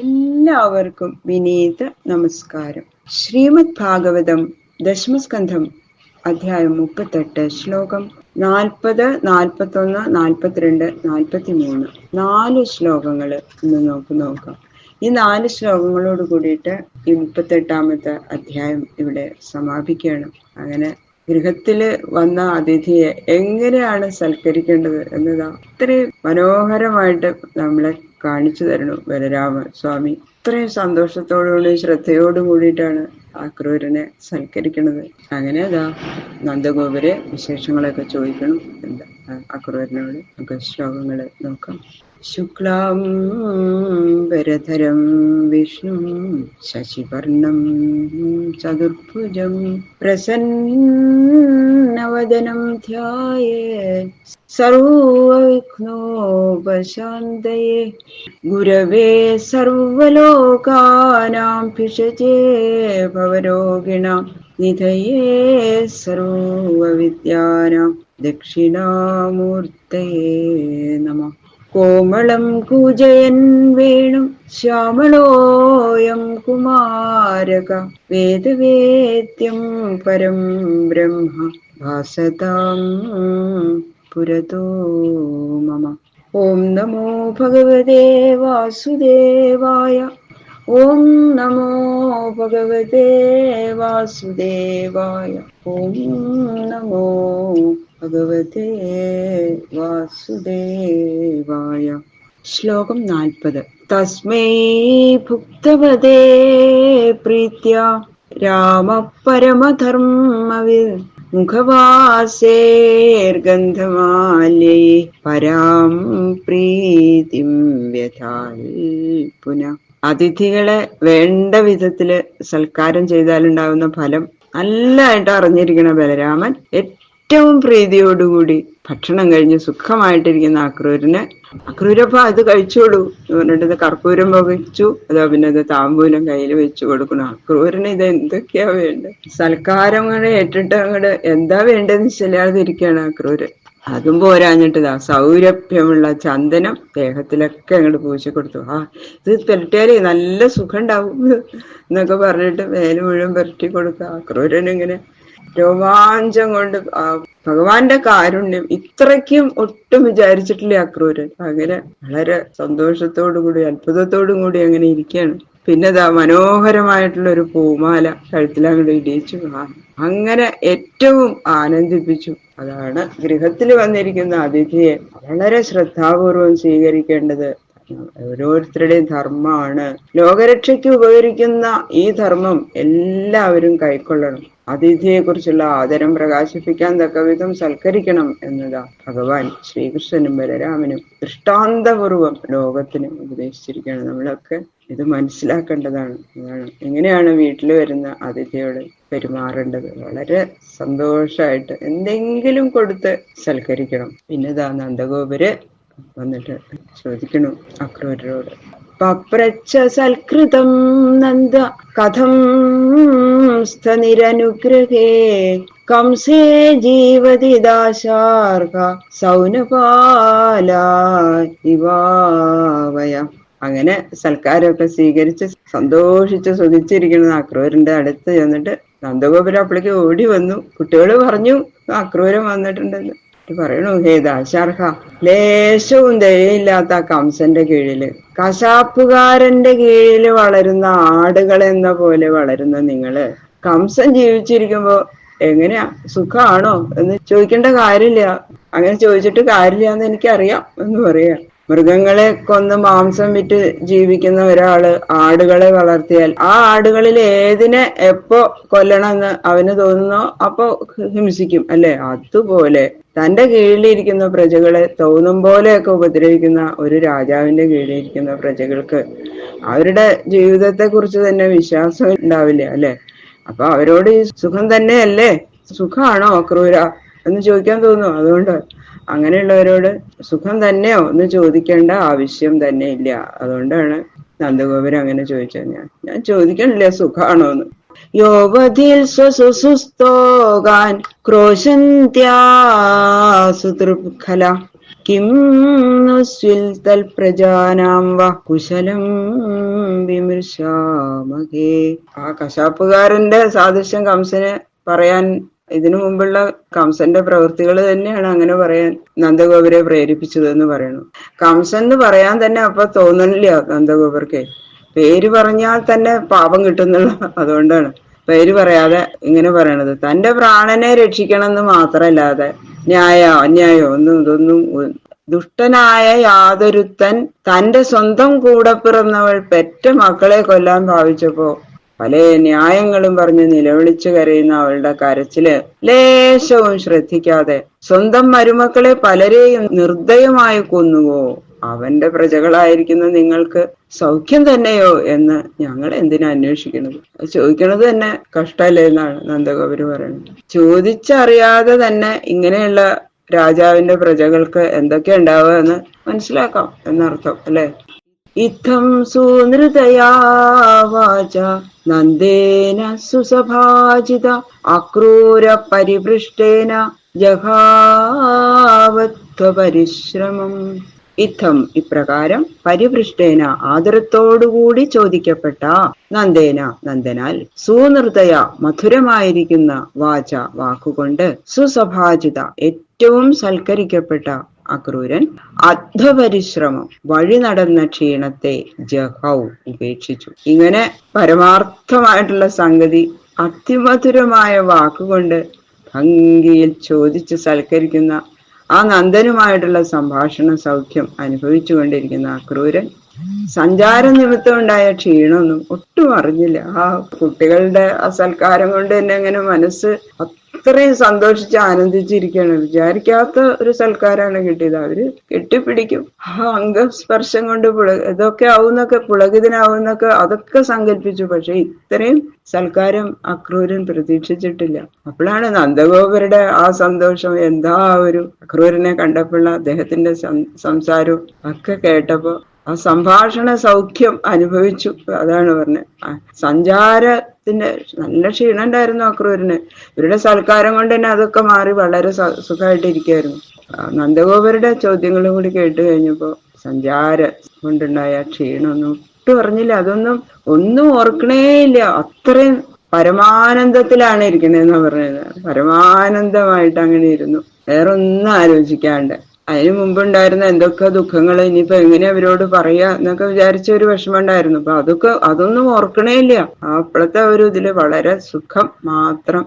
എല്ലാവർക്കും വിനീത നമസ്കാരം. ശ്രീമദ് ഭാഗവതം ദശമസ്കന്ധം അധ്യായം 38 ശ്ലോകം 40, 41, 42, 43 4 ശ്ലോകങ്ങൾ ഇന്ന് നോക്കാം. ഈ 4 ശ്ലോകങ്ങളോട് കൂടിയിട്ട് ഈ 38ാമത്തെ അധ്യായം ഇവിടെ സമാപിക്കുകയാണ്. അങ്ങനെ ഗൃഹത്തില് വന്ന അതിഥിയെ എങ്ങനെയാണ് സൽക്കരിക്കേണ്ടത് എന്നതാ ഇത്രയും മനോഹരമായിട്ട് നമ്മളെ കാണിച്ചു തരണു ബലരാമ സ്വാമി. ഇത്രയും സന്തോഷത്തോടുകൂടി ശ്രദ്ധയോടും കൂടിയിട്ടാണ് അക്രൂരനെ സൽക്കരിക്കുന്നത്. അങ്ങനെ അതാ നന്ദഗോപരെ വിശേഷങ്ങളൊക്കെ ചോദിക്കണം എന്താ അക്രൂരനോട്. നമുക്ക് ശ്ലോകങ്ങള് നോക്കാം. ശുക്ലാം വരധരം വിഷ്ണു ശശിവർണം ചതുർഭുജം പ്രസന്നവദനം ധ്യായേത് സർവവിഘ്നോപശാന്തയേ ഗുരവേ സർവലോകാനാം ഭിഷജേ ഭവരോഗിണാം നിധയേ സർവവിദ്യാനാം ദക്ഷിണാമൂർത്തയേ നമഃ. കോമളം കൂജയൻ വേണു ശ്യാമളോയം കുമാരക വേദവേദ്യം പരം ബ്രഹ്മ ഭാസതാം പുരതോ മമ. ഓം നമോ ഭഗവതേ വാസുദേവായ. ഓം നമോ ഭഗവതേ വാസുദേവായ. ഓം നമോ ഭഗവതേ വാസുദേവായ. ശ്ലോകം 40. തസ്മൈ ഭുക്തവദേ പ്രീത്യ രാമ പരമധർമ്മവിദ് മുഖവാസേർഗന്ധമാല്യൈ പരാം പ്രീതിം വ്യഥാൽ പുനഃ. അതിഥികളെ വേണ്ട വിധത്തില് സൽക്കാരം ചെയ്താലുണ്ടാകുന്ന ഫലം നല്ലതായിട്ട് അറിഞ്ഞിരിക്കണ ബലരാമൻ ഏറ്റവും പ്രീതിയോടുകൂടി ഭക്ഷണം കഴിഞ്ഞ് സുഖമായിട്ടിരിക്കുന്ന അക്രൂരപ്പ അത് കഴിച്ചോളൂ എന്ന് പറഞ്ഞിട്ട് കർപ്പൂരം പുകച്ചു. അതോ പിന്നെ അത് താമ്പൂലം കയ്യിൽ വെച്ചു കൊടുക്കണം. അക്രൂരന് ഇത് എന്തൊക്കെയാ വേണ്ടത്? സൽക്കാരം അങ്ങോട്ട് ഏറ്റിട്ട് അങ്ങോട്ട് എന്താ വേണ്ടതെന്ന് ചെല്ലാതിരിക്കുകയാണ് അക്രൂരൻ. അതും പോരാഞ്ഞിട്ടതാ സൗരഭ്യമുള്ള ചന്ദനം ദേഹത്തിലൊക്കെ അങ്ങോട്ട് പൂശി കൊടുത്തു. ഇത് പെരട്ടിയാലേ നല്ല സുഖം ഉണ്ടാവും എന്നൊക്കെ പറഞ്ഞിട്ട് മേല് മുഴുവൻ പെരട്ടി കൊടുക്കുക. അക്രൂരൻ ഇങ്ങനെ രോമാഞ്ചം കൊണ്ട് ഭഗവാന്റെ കാരുണ്യം ഇത്രയ്ക്കും ഒട്ടും വിചാരിച്ചിട്ടില്ല അക്രൂരൻ. അങ്ങനെ വളരെ സന്തോഷത്തോടു കൂടി അത്ഭുതത്തോടും കൂടി അങ്ങനെ ഇരിക്കുകയാണ്. പിന്നെതാ മനോഹരമായിട്ടുള്ള ഒരു പൂമാല കഴുത്തിലങ്ങോട്ട് ഇടിയിച്ചു. അങ്ങനെ ഏറ്റവും ആനന്ദിപ്പിച്ചു. അതാണ് ഗൃഹത്തിൽ വന്നിരിക്കുന്ന അതിഥിയെ വളരെ ശ്രദ്ധാപൂർവം സ്വീകരിക്കേണ്ടത് ഓരോരുത്തരുടെയും ധർമ്മമാണ്. ലോകരക്ഷയ്ക്ക് ഉപകരിക്കുന്ന ഈ ധർമ്മം എല്ലാവരും കൈക്കൊള്ളണം. അതിഥിയെ കുറിച്ചുള്ള ആദരം പ്രകാശിപ്പിക്കാൻ തക്കവിധം സൽക്കരിക്കണം എന്നതാ ഭഗവാൻ ശ്രീകൃഷ്ണനും ബലരാമനും ദൃഷ്ടാന്തപൂർവം ലോകത്തിന് ഉപദേശിച്ചിരിക്കുകയാണ്. നമ്മളൊക്കെ ഇത് മനസ്സിലാക്കേണ്ടതാണ്. അതാണ് എങ്ങനെയാണ് വീട്ടിൽ വരുന്ന അതിഥിയോട് പെരുമാറേണ്ടത്. വളരെ സന്തോഷമായിട്ട് എന്തെങ്കിലും കൊടുത്ത് സൽക്കരിക്കണം. പിന്നെതാ നന്ദഗോപര് വന്നിട്ട് ചോദിക്കണു അക്രൂരരോട്. പപ്രച്ഛ സൽകൃതം നന്ദ കഥം സ്ഥനിരനുഗ്രഹേ കംസേ ജീവതി ദാശാർഹ സൗനപാലിവാവയ. അങ്ങനെ സൽക്കാരമൊക്കെ സ്വീകരിച്ച് സന്തോഷിച്ച് സുഖിച്ചിരിക്കുന്ന അക്രൂരന്റെ അടുത്ത് ചെന്നിട്ട് നന്ദഗോപുരം അപ്പോഴേക്ക് ഓടി വന്നു. കുട്ടികൾ പറഞ്ഞു അക്രൂരൻ വന്നിട്ടുണ്ടെന്ന്. പറയണു, ഹേ ദാശാർഹ, ലേശവും ദയയില്ലാത്ത കംസന്റെ കീഴില് കശാപ്പുകാരന്റെ കീഴില് വളരുന്ന ആടുകളെന്ന പോലെ വളരുന്ന നിങ്ങള് കംസൻ ജീവിച്ചിരിക്കുമ്പോ എങ്ങനെയാ സുഖാണോ എന്ന് ചോദിക്കേണ്ട കാര്യമില്ല. അങ്ങനെ ചോദിച്ചിട്ട് കാര്യമില്ല എന്ന് എനിക്കറിയാം എന്ന് പറയാ. മൃഗങ്ങളെ കൊന്ന് മാംസം വിറ്റ് ജീവിക്കുന്ന ഒരാള് ആടുകളെ വളർത്തിയാൽ ആ ആടുകളിൽ ഏതിനെ എപ്പോ കൊല്ലണമെന്ന് അവന് തോന്നുന്നോ അപ്പൊ ഹിംസിക്കും അല്ലെ. അതുപോലെ തന്റെ കീഴിലിരിക്കുന്ന പ്രജകളെ തോന്നും പോലെയൊക്കെ ഉപദ്രവിക്കുന്ന ഒരു രാജാവിന്റെ കീഴിലിരിക്കുന്ന പ്രജകൾക്ക് അവരുടെ ജീവിതത്തെ കുറിച്ച് തന്നെ വിശ്വാസം ഉണ്ടാവില്ല അല്ലെ. അപ്പൊ അവരോട് ഈ സുഖം തന്നെയല്ലേ, സുഖാണോ അക്രൂര എന്ന് ചോദിക്കാൻ തോന്നും. അതുകൊണ്ട് അങ്ങനെയുള്ളവരോട് സുഖം തന്നെയോ എന്ന് ചോദിക്കേണ്ട ആവശ്യം തന്നെ ഇല്ല. അതുകൊണ്ടാണ് നന്ദഗോപുരം അങ്ങനെ ചോദിച്ചത്. ഞാൻ ചോദിക്കണില്ല സുഖാണോ എന്ന്. യോവധിൽ സ്വസുസ്തോകാൻ ക്രോശന്ത്യാസുതൃഖല കിം നുസ്വിൽ തൽപ്രജാനാം വ കുശലം വിമൃശാമഹേ. ആ കശാപ്പുകാരന്റെ സാദൃശ്യം കംസന് പറയാൻ ഇതിനു മുമ്പുള്ള കംസന്റെ പ്രവൃത്തികൾ തന്നെയാണ് അങ്ങനെ പറയാൻ നന്ദഗോപരെ പ്രേരിപ്പിച്ചതെന്ന് പറയണു. കംസൻ എന്ന് പറയാൻ തന്നെ അപ്പൊ തോന്നണില്ല നന്ദഗോപർക്ക്. പേര് പറഞ്ഞാൽ തന്നെ പാപം കിട്ടുന്നുള്ള, അതുകൊണ്ടാണ് പേര് പറയാതെ ഇങ്ങനെ പറയണത്. തന്റെ പ്രാണനെ രക്ഷിക്കണം എന്ന് മാത്രല്ലാതെ ന്യായോ അന്യായോ ഇതൊന്നും. ദുഷ്ടനായ യാതൊരുത്തൻ തന്റെ സ്വന്തം കൂടെ പിറന്നവൾ പെറ്റ മക്കളെ കൊല്ലാൻ ഭാവിച്ചപ്പോ പല ന്യായങ്ങളും പറഞ്ഞ് നിലവിളിച്ചു കരയുന്ന അവളുടെ കരച്ചില് ലേശവും ശ്രദ്ധിക്കാതെ സ്വന്തം മരുമക്കളെ പലരെയും നിർദ്ദയമായി കൊന്നുവോ? അവന്റെ പ്രജകളായിരിക്കുന്ന നിങ്ങൾക്ക് സൗഖ്യം തന്നെയോ എന്ന് ഞങ്ങൾ എന്തിനാ അന്വേഷിക്കുന്നത്? ചോദിക്കണത് തന്നെ കഷ്ടല്ലേ എന്നാണ് നന്ദഗോപര് പറയുന്നത്. ചോദിച്ചറിയാതെ തന്നെ ഇങ്ങനെയുള്ള രാജാവിന്റെ പ്രജകൾക്ക് എന്തൊക്കെ ഉണ്ടാവുക എന്ന് മനസ്സിലാക്കാം എന്നർത്ഥം അല്ലെ. ഇത്തം സുനൃതയാ വാച നന്ദേന സുസഭാജിത അക്രൂര പരിപൃഷ്ടേന ജഘാവത്വ പരിശ്രമം. ഇത്തം ഇപ്രകാരം പരിപൃഷ്ടേന ആദരത്തോടുകൂടി ചോദിക്കപ്പെട്ട നന്ദേന നന്ദനാൽ സുനൃതയ മധുരമായിരിക്കുന്ന വാച വാക്കുകൊണ്ട് സുസഭാജിത ഏറ്റവും സൽക്കരിക്കപ്പെട്ട അക്രൂരൻ അധ്വപരിശ്രമം വഴി നടന്ന ക്ഷീണത്തെ ജഹൗ ഉപേക്ഷിച്ചു. ഇങ്ങനെ പരമാർത്ഥമായിട്ടുള്ള സംഗതി അതിമധുരമായ വാക്കുകൊണ്ട് ഭംഗിയിൽ ചോദിച്ച് സൽക്കരിക്കുന്ന ആ നന്ദനുമായിട്ടുള്ള സംഭാഷണ സൗഖ്യം അനുഭവിച്ചു കൊണ്ടിരിക്കുന്ന അക്രൂരൻ സഞ്ചാര നിമിത്തം ഉണ്ടായ ക്ഷീണമൊന്നും ഒട്ടും അറിഞ്ഞില്ല. ആ കുട്ടികളുടെ ആ സൽക്കാരം കൊണ്ട് തന്നെ അങ്ങനെ മനസ്സ് അത്രയും സന്തോഷിച്ച് ആനന്ദിച്ചിരിക്കുകയാണ്. വിചാരിക്കാത്ത ഒരു സൽക്കാരാണ് കിട്ടിയത്. അവര് കെട്ടിപ്പിടിക്കും, ആ അംഗസ്പർശം കൊണ്ട് ഇതൊക്കെ ആവുന്നൊക്കെ പുളകിതനാവുന്നൊക്കെ അതൊക്കെ സങ്കല്പിച്ചു. പക്ഷെ ഇത്രയും സൽക്കാരം അക്രൂരൻ പ്രതീക്ഷിച്ചിട്ടില്ല. അപ്പോഴാണ് നന്ദഗോപരുടെ ആ സന്തോഷം, എന്താ ഒരു അക്രൂരനെ കണ്ടപ്പോഴുള്ള അദ്ദേഹത്തിന്റെ സംസാരവും ഒക്കെ കേട്ടപ്പോ ആ സംഭാഷണ സൗഖ്യം അനുഭവിച്ചു. അതാണ് പറഞ്ഞത്. സഞ്ചാരത്തിന്റെ നല്ല ക്ഷീണം ഉണ്ടായിരുന്നു അക്രൂരന്. ഇവരുടെ സൽക്കാരം കൊണ്ട് തന്നെ അതൊക്കെ മാറി വളരെ സുഖമായിട്ടിരിക്കുകയായിരുന്നു. നന്ദഗോപരുടെ ചോദ്യങ്ങളും കൂടി കേട്ട് കഴിഞ്ഞപ്പോ സഞ്ചാര കൊണ്ടുണ്ടായ ക്ഷീണമൊന്നും ഒട്ടും അറിഞ്ഞില്ല. ഒന്നും ഓർക്കണേ ഇല്ല. അത്രയും പരമാനന്ദത്തിലാണ് ഇരിക്കണേന്നാ പറഞ്ഞത്. പരമാനന്ദമായിട്ട് അങ്ങനെ ഇരുന്നു, വേറെ ഒന്നും ആലോചിക്കാണ്ട്. അതിനു മുമ്പുണ്ടായിരുന്ന എന്തൊക്കെ ദുഃഖങ്ങൾ ഇനിയിപ്പോ എങ്ങനെ അവരോട് പറയാ എന്നൊക്കെ വിചാരിച്ച ഒരു വിഷമം ഉണ്ടായിരുന്നു. അപ്പൊ അതൊന്നും ഓർക്കണേ ഇല്ല. അപ്പോഴത്തെ ഒരു ഇതില് വളരെ സുഖം മാത്രം,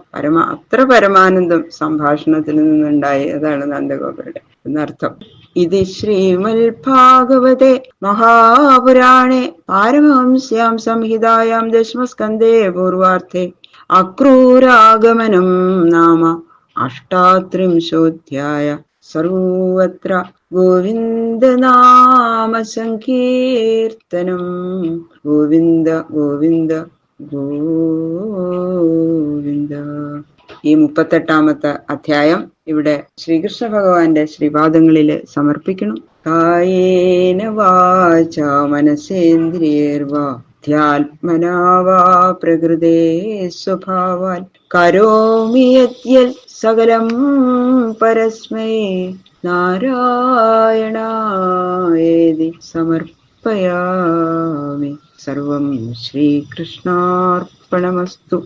അത്ര പരമാനന്ദം സംഭാഷണത്തിൽ നിന്നുണ്ടായി. അതാണ് നന്ദഗോപരുടെ എന്നർത്ഥം. ഇത് ശ്രീമൽ ഭാഗവതേ മഹാപുരാണേ പാരമഹംസ്യാം സംഹിതായാം ദശമസ്കന്ധേ പൂർവാർത്ഥേ അക്രൂരാഗമനം നാമ അഷ്ടാത്രിംശോധ്യായ. സർവത്ര ഗോവിന്ദനാമ സങ്കീർത്തനം. ഗോവിന്ദ ഗോവിന്ദ ഗോവിന്ദ. ഈ 38-ാമത്തെ അധ്യായം ഇവിടെ ശ്രീകൃഷ്ണ ഭഗവാന്റെ ശ്രീപാദങ്ങളില് സമർപ്പിക്കണം. കായേന വാച മനസേന്ദ്രിയേർവാ ധ്യാത്മനാ വാ പ്രകൃതേ സ്വഭാവാൽ കരോമി യദ്യത് സകലം പരസ്മൈ നാരായണായേതി സമർപ്പയാമി. സർവം ശ്രീകൃഷ്ണാർപ്പണമസ്തു.